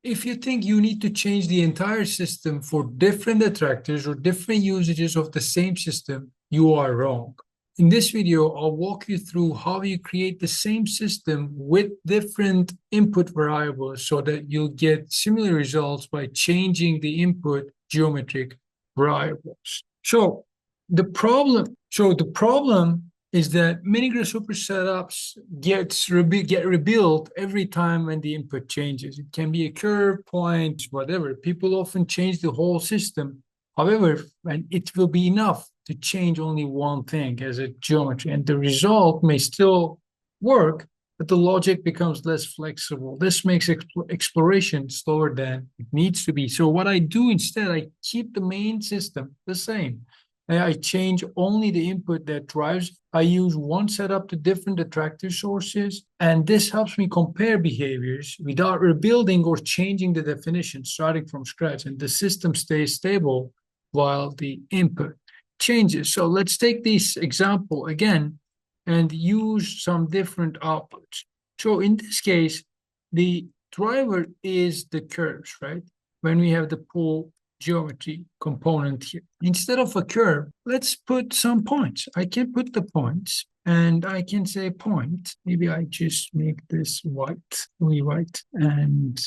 If you think you need to change the entire system for different attractors or different usages of the same system, you are wrong. In this video, I'll walk you through how you create the same system with different input variables so that you'll get similar results by changing the input geometric variables. So the problem is that many grasshopper setups get rebuilt every time when the input changes. It can be a curve, point, whatever. People often change the whole system. However, and it will be enough to change only one thing as a geometry, and the result may still work, but the logic becomes less flexible. This makes exploration slower than it needs to be. So what I do instead, I keep the main system the same. I change only the input that drives. I use one setup to different attractor sources, and this helps me compare behaviors without rebuilding or changing the definition starting from scratch, and the system stays stable while the input changes. So let's take this example again and use some different outputs. So in this case, the driver is the curves, right? When we have the pull geometry component here. Instead of a curve, let's put some points. I can put the points and I can say point. Maybe I just make this white, and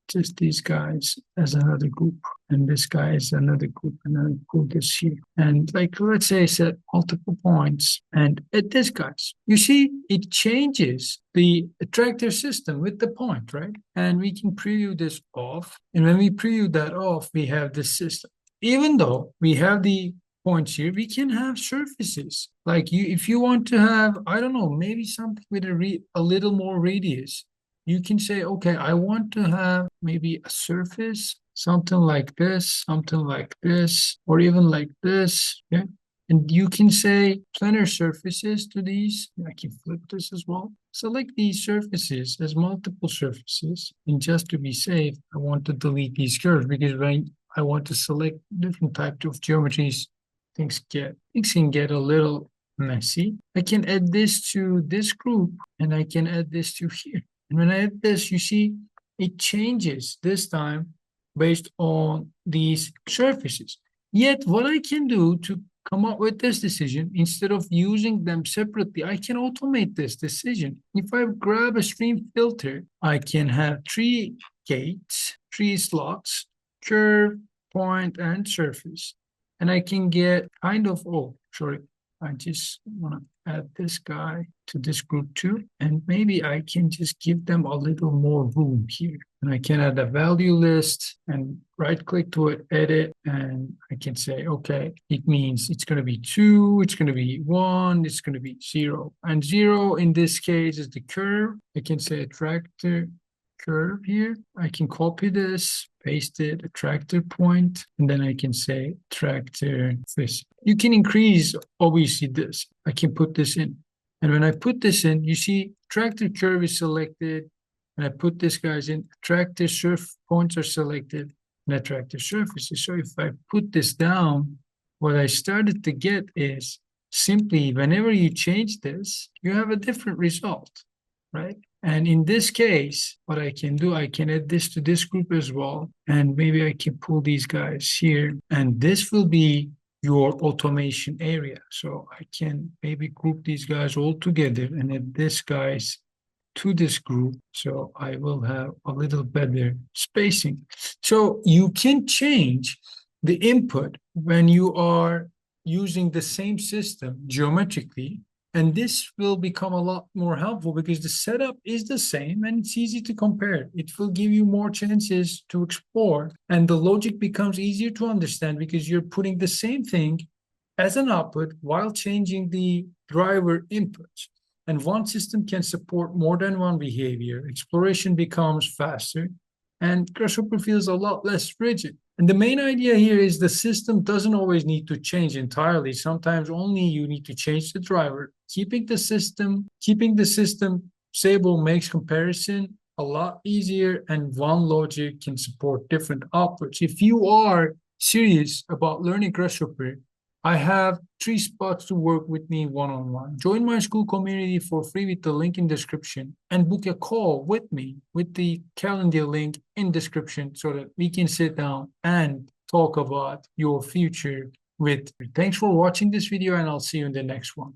just these guys as another group. And this guy is another group, and I put this here. And like, let's say I set multiple points and at this guys. You see, it changes the attractor system with the point, right? And we can preview this off. And when we preview that off, we have this system. Even though we have the points here, we can have surfaces. Like if you want to have, I don't know, maybe something with a little more radius, you can say, okay, I want to have maybe a surface, something like this, or even like this. Yeah. And you can say planar surfaces to these. I can flip this as well. Select these surfaces as multiple surfaces. And just to be safe, I want to delete these curves because when I want to select different types of geometries, things can get a little messy. I can add this to this group and I can add this to here. And when I add this, you see it changes this time based on these surfaces. Yet what I can do to come up with this decision, instead of using them separately, I can automate this decision. If I grab a stream filter, I can have 3 gates, 3 slots, curve, point, and surface. And I can get I just want to add this guy to this group too. And maybe I can just give them a little more room here. And I can add a value list and right click to it, edit, and I can say, okay, it means it's going to be 2, it's going to be 1, it's going to be 0. And 0 in this case is the curve. I can say attractor curve here. I can copy this, paste it, attractor point, and then I can say attractor this. You can increase, obviously, this. I can put this in. And when I put this in, you see attractor curve is selected, and I put this guys in, attractor surf points are selected, and attractor surfaces. So if I put this down, what I started to get is simply whenever you change this, you have a different result, right? And in this case, what I can do, I can add this to this group as well. And maybe I can pull these guys here. And this will be your automation area. So I can maybe group these guys all together and add this guys to this group. So I will have a little better spacing. So you can change the input when you are using the same system geometrically. And this will become a lot more helpful because the setup is the same and it's easy to compare. It will give you more chances to explore, and the logic becomes easier to understand because you're putting the same thing as an output while changing the driver inputs. And one system can support more than one behavior. Exploration becomes faster and Grasshopper feels a lot less rigid. And the main idea here is the system doesn't always need to change entirely. Sometimes only you need to change the driver. Keeping the system stable makes comparison a lot easier, and one logic can support different outputs. If you are serious about learning Grasshopper, I have 3 spots to work with me one-on-one. Join my school community for free with the link in description and book a call with me with the calendar link in description so that we can sit down and talk about your future with. Thanks for watching this video and I'll see you in the next one.